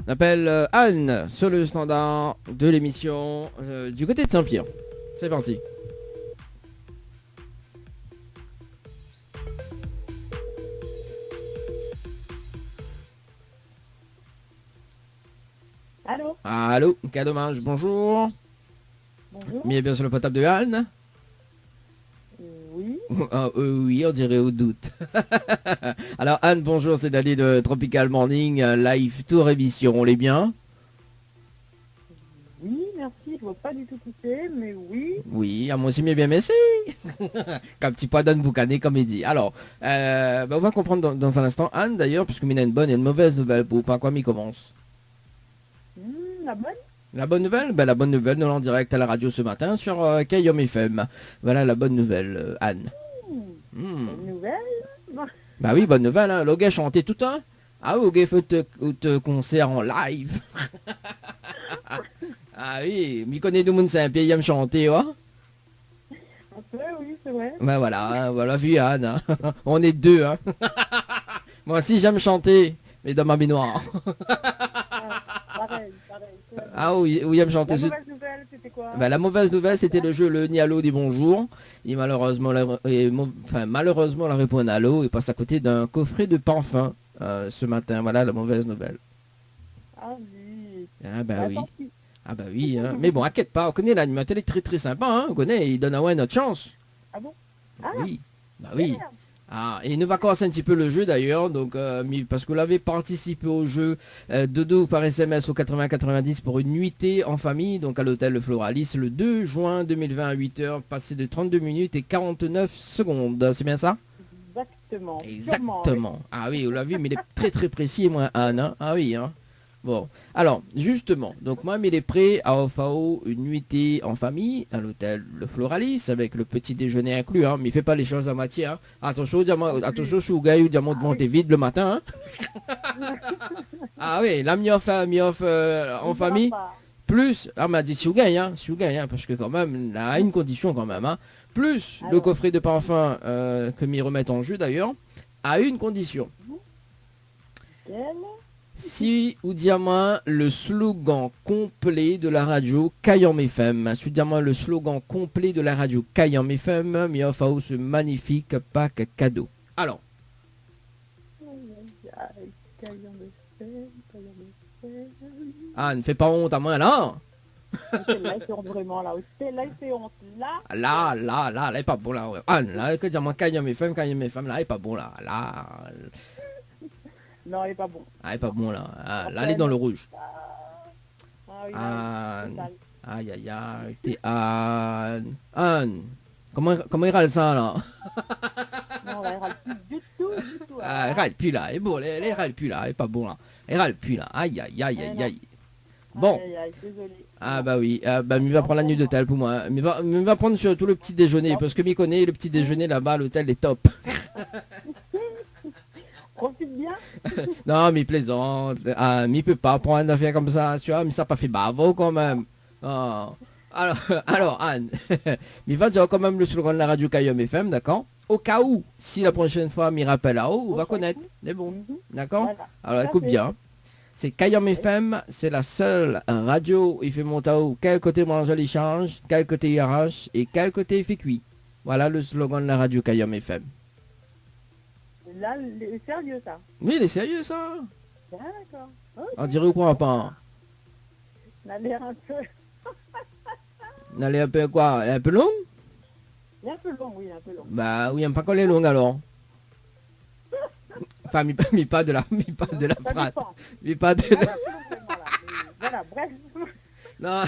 On appelle Anne sur le standard de l'émission du côté de Saint-Pierre. C'est parti. Allô? Allô, quel dommage, bonjour. Bonjour. Bien sur le potable de Anne. Oui. Oui, on dirait au doute. Alors Anne, bonjour, c'est Dali de Tropical Morning, live tour émission, on l'est bien? Oui, merci. Je vois pas du tout qui c'est, mais oui. Oui, à moi aussi, bien merci. Qu'un petit poids d'Anne boucané, comme il dit. Alors, on va comprendre dans un instant. Anne, d'ailleurs, puisque il y a une bonne et une mauvaise nouvelle pour pas quoi m'y commence. La bonne? La bonne nouvelle? La bonne nouvelle, nous en direct à la radio ce matin sur KYOM FM. Voilà la bonne nouvelle, Anne. Bonne nouvelle? Bah oui, bonne nouvelle, hein. Le gars chantait tout un. Ah oui, le gars fait te concert en live. Ah oui, m'y connaît tout le monde, c'est un pays à me chanter, ouais. Un peu, oui, c'est vrai. Ben voilà, voilà, vu Anne. Hein. On est deux, hein. Moi aussi j'aime chanter, mais dans ma baignoire. Pareil. Ah oui, oui, j'aime chanter. La mauvaise nouvelle, c'était quoi? La mauvaise nouvelle, c'était le jeu Le Nialo des bonjours. Et malheureusement, malheureusement, la réponse à l'eau et passe à côté d'un coffret de parfum ce matin. Voilà la mauvaise nouvelle. Ah oui. Ah bah oui. Tant pis. Ah bah oui, hein. Mais bon, inquiète pas, on connaît l'animateur, il est très très sympa, hein. On connaît, il donne à ouais notre chance. Ah bon? Bah oui, bah oui. Ah, et il nous va commencer un petit peu le jeu d'ailleurs, donc parce que vous l'avez participé au jeu Dodo par SMS au 80-90 pour une nuitée en famille, donc à l'hôtel Le Floralis le 2 juin 2020 à 8h, passé de 32 minutes et 49 secondes, c'est bien ça? Exactement. Exactement. Sûrement, oui. Ah oui, vous l'avez vu, mais il est très très précis, moi, Anne, hein. Ah oui, hein. Bon, alors, justement, donc moi, il est prêt à offrir une nuitée en famille à l'hôtel Le Floralis avec le petit déjeuner inclus, hein, mais il fait pas les choses à moitié, hein. Attention, attention, sous gars, diamant devant tes vides le matin, hein. Ah oui, la mi-off en famille, plus, m'a dit si vous gagnez, hein, parce que quand même, là, a une condition quand même, hein, plus le coffret de parfum que m'y remettent en jeu d'ailleurs, à une condition. Quelle? Si ou diamant le slogan complet de la radio KYOM FM, si ou diamant le slogan complet de la radio KYOM FM, mi offre ce magnifique pack cadeau. Alors. Ah, ne fais pas honte à moi là. Celle-là, c'est honte vraiment là. Celle-là, c'est honte là. Là, elle est pas bon là. Ah, là, que diamant KYOM FM, là, elle est pas bon là. Là. Non, elle est pas bon. Ah, elle est pas bon là. Ah, là, elle est dans le rouge. Ah oui, Aïe, aïe, aïe. T'es Anne. Anne. Comment il râle ça là? non, elle râle plus du tout. Ah, elle râle plus là. Elle est bon, elle râle plus là. Elle est pas bon là. Elle râle plus là. Aïe, aïe, aïe, aïe, aïe. Bon. Aïe, désolé. Ah bah oui, il va prendre la nuit d'hôtel pour moi. Il va prendre surtout le petit déjeuner, parce que m'y connaît, le petit déjeuner là-bas, l'hôtel est top. Profite bien. Non, mais il plaisante. Ah, mais il peut pas prendre une affaire comme ça, tu vois, mais ça n'a pas fait bavo quand même. Oh. Alors Anne, il va dire quand même le slogan de la radio KYOM FM, d'accord? Au cas où, si la prochaine fois m'y rappelle à haut, on va connaître. C'est bon, d'accord? Voilà. Alors écoute bien. C'est KYOM FM, c'est la seule radio, il fait monter à haut, quel côté manger il change, quel côté il arrache et quel côté il fait cuit. Voilà le slogan de la radio KYOM FM. Là, c'est sérieux ça. Oui, il est sérieux ça. D'accord. On dirait ou quoi pas? On a l'air un peu... On allait un peu quoi? Un peu long? Il est un peu long, oui, un peu long. Bah oui, pas quand elle est longue alors. Enfin, mais pas de la Ça phrase. dépend. Mais pas de Voilà, voilà, bref. Non,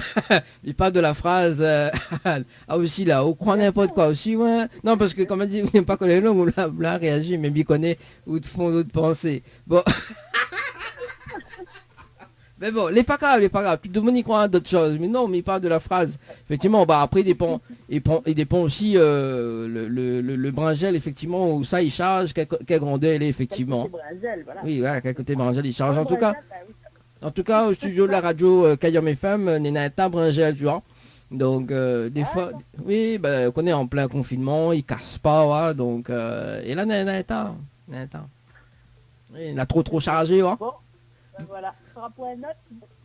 mais pas de la phrase. Ah aussi là, on croit n'importe quoi aussi, ouais. Non, parce que comme on dit, pas quand elle est longue, on l'a réagi, mais m'y connaît ou de fond d'autres pensées. Bon. Mais bon, les pas grave. Tout le monde y croit à d'autres choses. Mais non, mais il parle de la phrase. Effectivement, bah après, il dépend aussi le bringel, effectivement, où ça, il charge, quelle grandeur elle est, effectivement. Voilà. Oui, voilà, quel côté bringel, il charge. En tout cas, Oui. au studio de la radio Kayom FM, Nena est un bringel, tu vois. Donc, des fois, oui, bah, on est en plein confinement, il casse pas, ouais, donc, et là, Nena est un. Oui, il a trop chargé, ouais. Bon, ben voilà, ça sera pour un autre.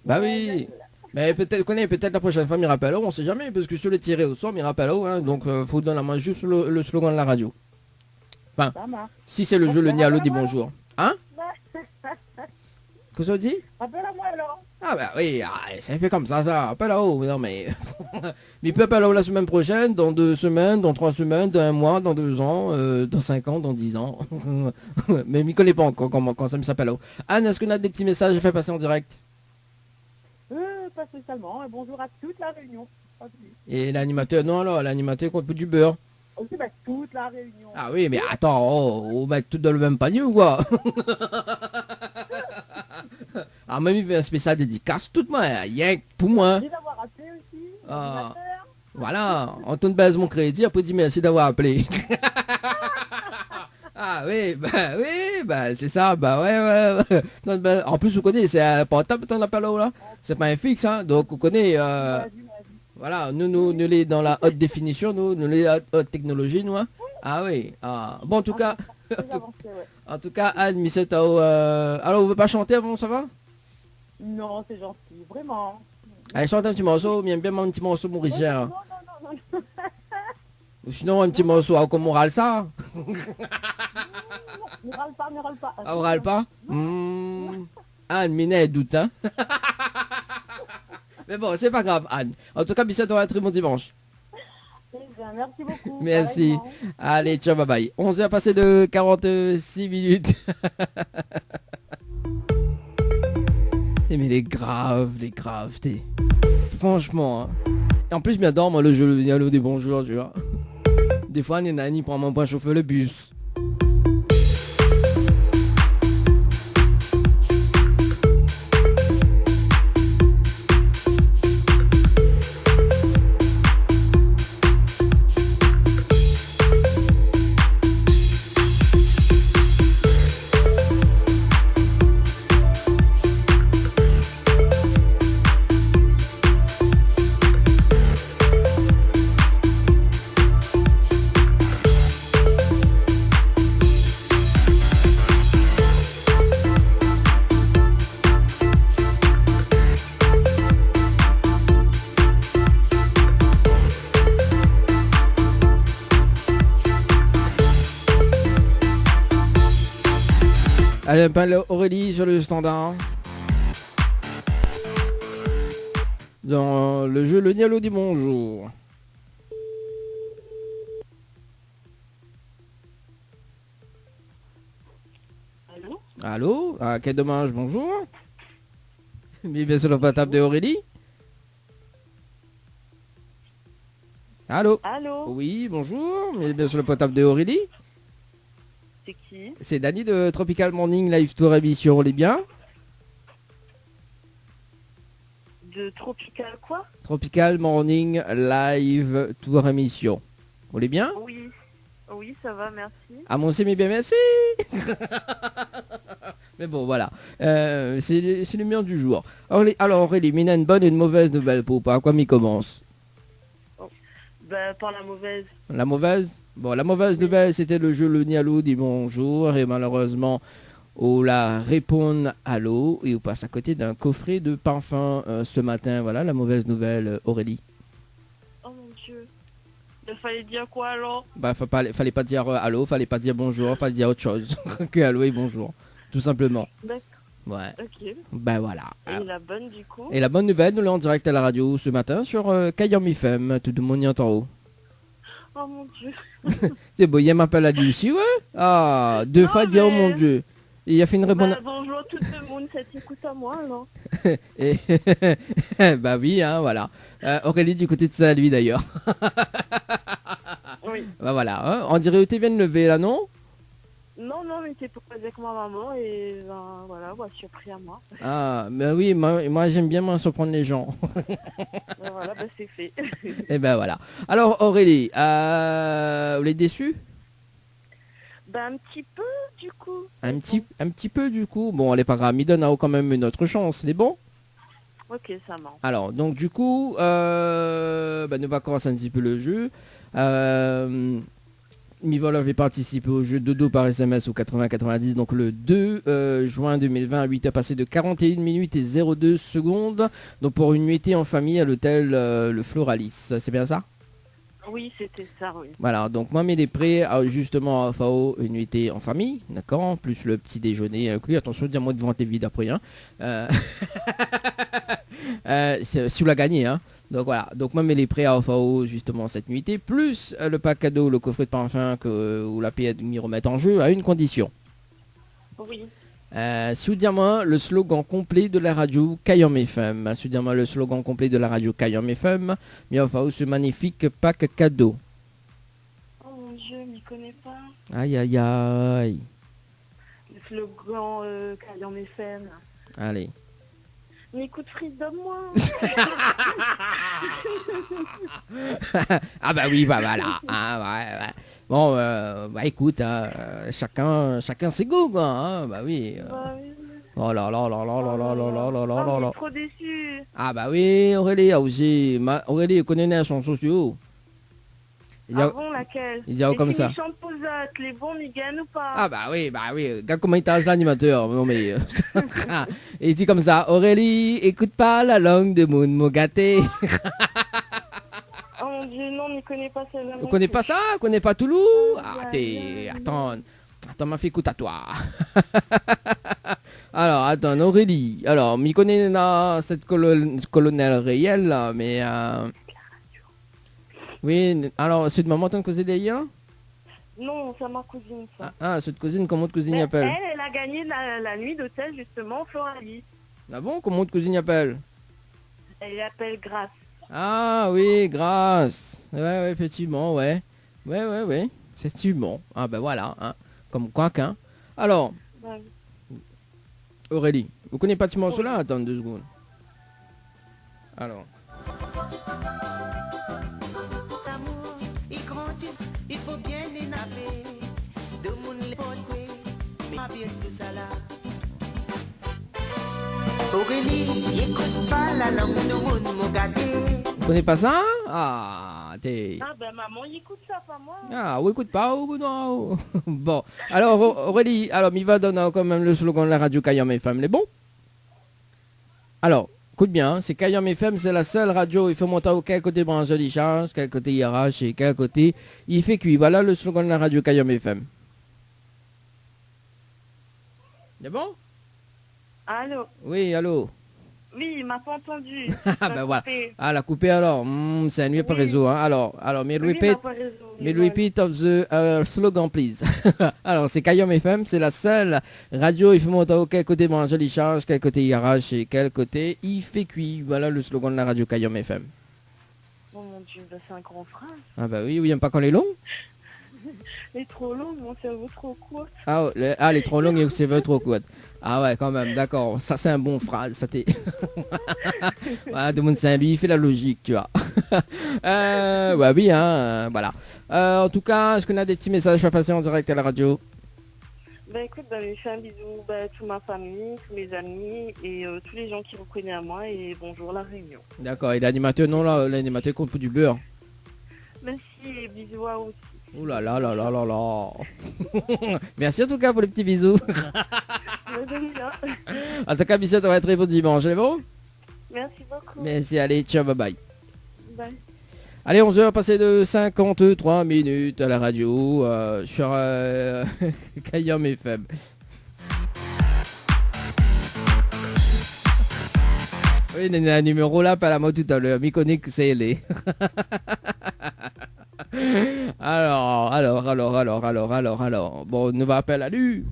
Bah oui. Mais peut-être la prochaine fois Mirapello, on sait jamais, parce que je l'ai tiré au sort Mirapello, hein, donc faut donner la main juste le slogan de la radio. Enfin, Ça marche. si c'est le jeu, le Nialo dit bonjour. Hein? Qu'est-ce que ça dit? Rappelle-moi alors. Ah bah oui, ça fait comme ça, Appello, non mais... mais il peut appeler la semaine prochaine, dans 2 semaines, dans 3 semaines, dans 1 mois, dans 2 ans, dans 5 ans, dans 10 ans. Mais il ne connaît pas encore quand ça me s'appelle. Anne, est-ce qu'on a des petits messages à faire passer en direct? Pas spécialement. Et bonjour à toute la réunion. Pas plus. Et l'animateur, non alors, l'animateur compte du beurre. Aussi, bah, toute la réunion. Ah oui, mais attends, on met tout dans le même panier ou quoi? Ah, même il fait un spécial dédicace, tout moi, rien que pour moi. Merci d'avoir appelé aussi. Ah. Animateur. Voilà, Antoine baise mon crédit, après dit merci d'avoir appelé. Ah oui, c'est ça, bah ouais. Non, bah, en plus, vous connaissez, c'est un portable ton appel là. C'est pas un fixe, hein, donc vous connaissez, Vas-y. voilà, nous les dans la haute définition, nous les haute technologie, nous. Hein. Ah oui, bon, en tout cas, Très avancé, ouais. en tout cas, Anne, Miss Tao, alors vous ne pouvez pas chanter avant, ça va? Non, c'est gentil, vraiment. Allez, chante un petit morceau, bien un petit morceau mauricien. Non. Ou sinon, un petit morceau, comme on râle ça. Ne râle pas. Ah, on râle pas Anne, Minet doute, hein. Mais bon, c'est pas grave, Anne. En tout cas, Bissette, on va un très bon dimanche. Eh bien, merci beaucoup. Merci. Pareillement. Allez, ciao, bye bye. 11h passé de 46 minutes. Mais les graves, t'es... Franchement, hein. Et en plus, bien dormir, moi, le jeu, le dialogue des bonjours, tu vois. Des fois, il y en a un, il prend mon point chauffer le bus. Allez, appelle Aurélie sur le standard. Dans le jeu Le Nialo dit bonjour. Allô? Allô? Ah, quel dommage, bonjour. Bien sur la table de Aurélie. Allô? Allô? Oui, bonjour. Bien sur le potable de Aurélie. C'est qui? C'est Dany de Tropical Morning Live Tour émission, on est bien? De Tropical quoi? Tropical Morning Live Tour émission. On est bien? Oui. Oui, ça va, merci. Ah mon c'est mais bien merci. Mais bon voilà, c'est le meilleur du jour. Alors Aurélie, Mina, une bonne et une mauvaise nouvelle pour pas quoi m'y commence. Bah, par la mauvaise. La mauvaise? Bon, la mauvaise nouvelle, c'était le jeu Le Nialo dit bonjour. Et malheureusement, on la répond à l'eau. Et on passe à côté d'un coffret de parfum ce matin. Voilà la mauvaise nouvelle, Aurélie. Oh mon Dieu. Il fallait dire quoi alors? Bah, fallait pas dire allô, fallait pas dire bonjour, fallait dire autre chose que allô et bonjour. Tout simplement. D'accord. Ouais. Ok. Ben voilà. Et la bonne du coup? Et la bonne nouvelle, nous l'avons en direct à la radio ce matin sur Kayom FM. Tout le monde y entend haut. Oh mon Dieu. C'est beau, il m'appelle à lui aussi, ouais. Ah, deux Non, fois dire oh mais- mon Dieu. Et il a fait une réponse. Bah, bonjour tout le monde, ça t'écoute à moi alors. Et bah oui, hein, voilà. Aurélie du côté de Saint-Louis d'ailleurs. Oui. Bah voilà, hein. On dirait que tu viens de lever là, non? Non, non, mais c'est pour poser avec ma maman et ben, voilà, bah, je suis pris à moi. Ah, ben oui, moi j'aime bien moi surprendre les gens. Ben, voilà, bah, c'est fait. Et ben voilà. Alors Aurélie, vous êtes déçue? Ben, un petit peu, du coup. Un petit peu du coup. Bon, elle est pas grave, Midon a quand même une autre chance, c'est bon? Ok, ça marche. Alors, donc du coup, nous va commencer un petit peu le jeu. Mivol avait participé au jeu Dodo par SMS au 80-90, donc le 2 juin 2020 à 8 h passé de 41 minutes et 02 secondes. Donc pour une nuitée en famille à l'hôtel Le Floralis, c'est bien ça? Oui, c'était ça, oui. Voilà, donc moi mes prêts justement à FAO, une nuitée en famille, d'accord, plus le petit déjeuner inclus. Attention, dis-moi devant tes vides après. Hein. Si vous la gagnez, hein. Donc voilà, donc moi mes prêts à FAO justement cette nuitée, plus le pack cadeau, le coffret de parfum ou la paix m'y remettre en jeu à une condition. Oui. Si vous dites-moi le slogan complet de la radio Kayam FM. Si vous dites-moi le slogan complet de la radio Kayam FM, mais FAO ce magnifique pack cadeau. Oh mon Dieu, je m'y connais pas. Aïe aïe aïe. Le slogan Kayam FM. Allez. Écoute, frites, donne-moi. Ah bah oui, bah voilà. Ah, ouais. Bon, bah écoute, chacun ses goûts, quoi. Hein, bah oui. Bah, oui. Oh là là là là là là là là là là là là. Je suis trop déçue. Ah bah oui, Aurélie, aussi. Aurélie, connaît les chansons sociaux. Ah bon, laquelle? Il dit comme ça. Les chants posates, les bons, ils gagnent ou pas? Ah bah oui. Regarde comment il tâche l'animateur. Non mais... il dit comme ça, Aurélie, écoute pas la langue de mon Mogaté. Oh mon Dieu, non, on ne connaît pas celle-là. On connaît pas ça? On connaît pas Toulouse? Ah t'es... Attends, ma fille, écoute à toi. Alors, attends, Aurélie. Alors, m'y connaît cette colonelle réelle, là, mais... Oui, alors, c'est de maman t'en causer d'ailleurs? Non, c'est ma cousine, ça. Ah, cette cousine, comment votre cousine y appelle? Elle a gagné la nuit d'hôtel, justement, au Floralis. Ah bon? Comment votre cousine y appelle? Elle appelle Grâce. Ah oui, Grâce. Ouais, effectivement, ouais. Ouais. Effectivement. Ah ben voilà, hein. Comme quoi qu'un. Alors, Ouais. Aurélie, vous connaissez pas ce morceau-là? Attends 2 secondes. Alors. Il faut bien les naver, de mon l'époque, mais ma bien tout ça là. Aurélie, écoute pas la langue de mon gâté. Vous connaissez pas ça? Ah, t'es... Ah ben maman, il écoute ça, pas moi. Ah, ou écoute pas, ou non. Bon, alors Aurélie, alors m'y va donner quand même le slogan de la radio Kayam FM, les bons? Alors, écoute bien, c'est Kayam FM, c'est la seule radio, il faut monter au quel côté branché il change, quel côté il arrache et quel côté il fait cuit. Voilà le slogan de la radio Kayam FM. C'est bon? Allô? Oui, allô? Oui, il m'a pas entendu. Ah ben voilà. Ah, la coupé alors. C'est un nuit par réseau. Hein. Alors, mais repeat of the slogan, please. Alors, c'est Kayam FM, c'est la seule radio. Il faut monter au quel côté manger, il charge, quel côté il arrache et quel côté il fait cuit. Voilà le slogan de la radio Kayam FM. Oh mon Dieu, bah, c'est un grand phrase. Ah bah oui, il pas quand les longs. Elle est trop longue, mon cerveau trop court. Ah, elle est trop longue et le cerveau trop court. Ah ouais, quand même, d'accord. Ça, c'est un bon phrase. Ça t'est... Voilà, de mon Saint-Louis, il fait la logique, tu vois. Ouais, oui, hein, voilà. En tout cas, est-ce qu'on a des petits messages à passer en direct à la radio? Bah écoute, je fais un bisou à toute ma famille, tous mes amis et tous les gens qui reconnaissent à moi et bonjour la Réunion. D'accord, et l'animateur, non, là, l'animateur compte pour du beurre. Merci et bisous à aussi. Ouh là là là là là là. Merci en tout cas pour les petits bisous. En tout cas, Bissette, on va être très bon dimanche, c'est bon? Merci beaucoup. Merci, allez, ciao, bye bye. Bye. Allez, 11h passé de 53 minutes à la radio sur Kayam FM. Oui, il y a un numéro là, pas la mot tout à l'heure. Mi connaît que c'est les. Alors. Bon, nous va appeler à lui.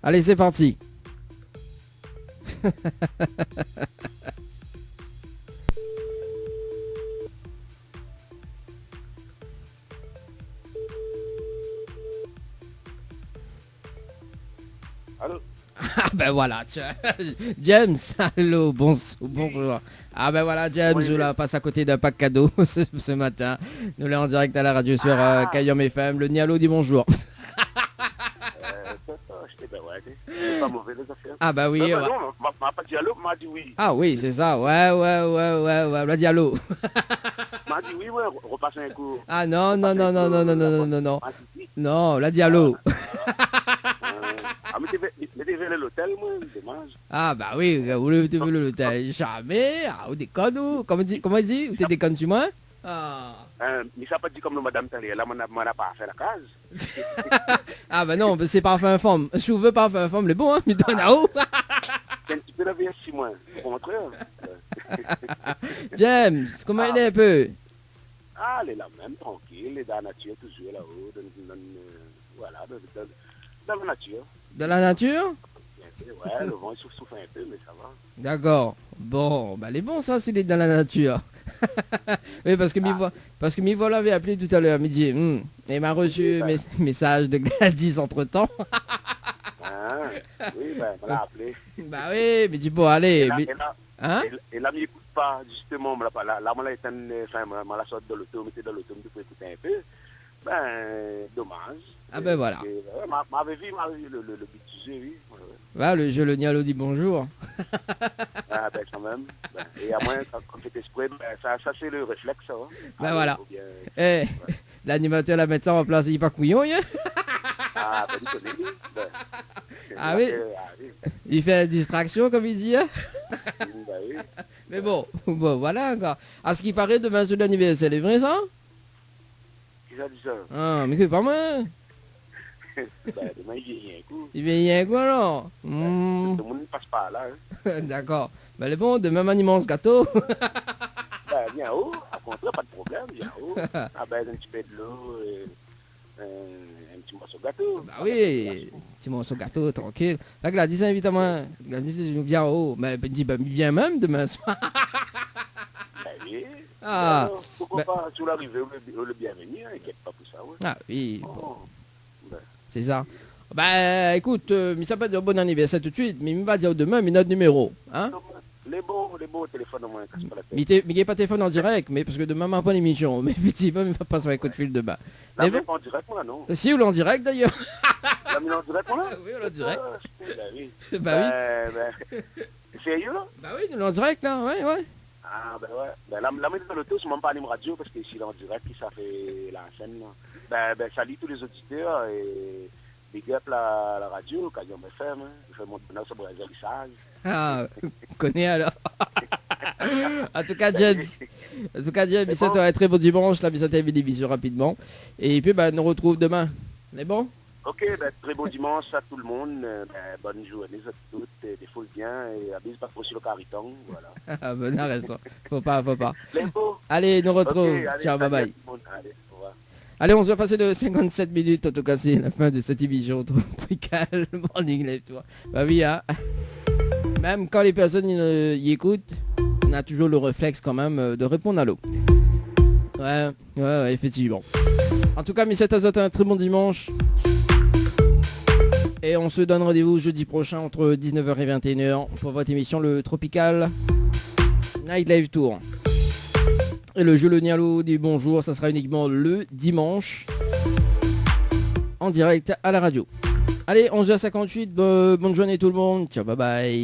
Allez, c'est parti. Allô? Ah ben voilà, tiens. James, allô, bonjour. Ah ben voilà, James, Oui, je la passe à côté d'un pack cadeau ce matin. Nous l'avons en direct à la radio sur Kayom FM. Le Nialo dit bonjour. C'est pas mauvais les affaires. Ah bah oui. Non, Ouais. non, m'a pas dit allô, m'a dit oui. Ah oui, c'est ça. Ouais. La Diallo. M'a dit oui, ouais, repasse un coup. Ah non. Non, Ah, si, si. non, la Diallo. Ah, mais t'es venu à l'hôtel, moi, dommage. Ah bah oui, vous le l'hôtel. Jamais. Ah, vous déconne ou comment il dit? Ou t'es déconne sur moi? Ah. Mais ça pas dit comme le madame Talley, là, m'en a pas fait la case. Ah bah non, c'est parfum femme. Si vous veux parfum femme, le bon, hein, mais donne à où? C'est un petit peu la vie 6 mois, au contraire. James, comment il est un peu? Ah, elle est là même, tranquille, elle est dans la nature, toujours là-haut, voilà, dans la nature. De la nature? Ouais, le vent il souffle un peu, mais ça va. D'accord. Bon, bah les bons ça, s'il est dans la nature. Oui, parce que Mivo l'avait appelé tout à l'heure, midi. Et il m'a reçu message de Gladys entre-temps. Ah, oui, ben, on l'a appelé. Bah oui, mais dis bon, allez. Hein? Et là, m'écoute pas, justement, là, on l'a éteint, enfin, on l'a sorti de l'auto, mettez dans l'auto, pour écouter un peu. Ben, dommage. Ah ben voilà. M'avait vu le but du jeu, oui. Voilà, le jeu, le Nialo dit bonjour. Ah ben quand même. Ben, et à moins, quand fait exprès, ben, ça c'est le réflexe, ça. Hein. Ben voilà. Bien, Eh, l'animateur la mettant en place, il est pas couillon, hein? Ah, ben, du connais, ben. Ah oui. Oui. Il fait distraction, comme il dit, hein? Ben oui. Mais bon, voilà encore. À ce qui paraît, demain c'est l'anniversaire, c'est vrai ça? Qui ça dit ça? Ah, mais que pas moi. Ben, demain, il vient un coup. Il vient quoi alors? Tout le monde ne passe pas là. Hein. D'accord. Ben les bons, demain un immense gâteau. Ben, viens haut, à contraire, pas de problème, viens haut. Ah ben, un petit peu de l'eau, un petit morceau de gâteau. Bah oui, petit morceau gâteau, tranquille. Là, Gladys invite à moi. Gladys, je viens haut. Mais ben, dit, ben, viens même demain soir. Ben oui. Ah. Alors, pourquoi pas, sur l'arrivée, le bienvenu, hein, inquiète pas pour ça, ouais. Ah oui, bon, Oh, ben, c'est ça. Bah écoute, mais ça va dire bon anniversaire tout de suite, mais il va dire demain, mais notre numéro. Hein? les bons au téléphone au moins, casse pas la tête. Mais il n'y a pas de téléphone en direct, mais parce que demain, on n'a pas l'émission. Mais effectivement, il va passer un coup de fil demain. Là, Mais mais bon. pas en direct, moi, non. Si, ou en direct d'ailleurs. Là, mais en direct, moi, là. Oui, on l'a en direct. Ah, bah oui. Bah oui. Sérieux, là? Bah oui, nous l'en direct là, ouais. Ah, ben ouais. Ben là, mais dans l'auto, c'est même pas anime radio, parce que ici, là, en direct, ça fait la scène, là. Ben, salut tous les auditeurs, et big up la radio, Kayom FM, hein. Je fais mon bonheur sur le message. Ah, on connaît alors. En tout cas, James, il souhaite un très bon dimanche, la mise télévision rapidement. Et puis, bah, nous retrouve demain. C'est bon? Ok, ben, très bon dimanche à tout le monde. Ben, bonne journée à toutes, des fous bien, et à bis pas trop sur le cariton, voilà. Ah, bonne raison. Faut pas. L'info. Allez, nous retrouve. Okay, allez, ciao, bye bye. Allez, au revoir. Allez, on se va passer de 57 minutes, en tout cas, c'est la fin de cette émission tropicale Morning Live Tour. Bah oui, hein. Même quand les personnes y écoutent, on a toujours le réflexe quand même de répondre à l'eau. Ouais, effectivement. En tout cas, mais c'est un très bon dimanche. Et on se donne rendez-vous jeudi prochain entre 19h et 21h pour votre émission le Tropical Night Live Tour. Et le jeu Le Nialo dit bonjour, ça sera uniquement le dimanche en direct à la radio. Allez, 11h58, bonne journée tout le monde, ciao, bye bye.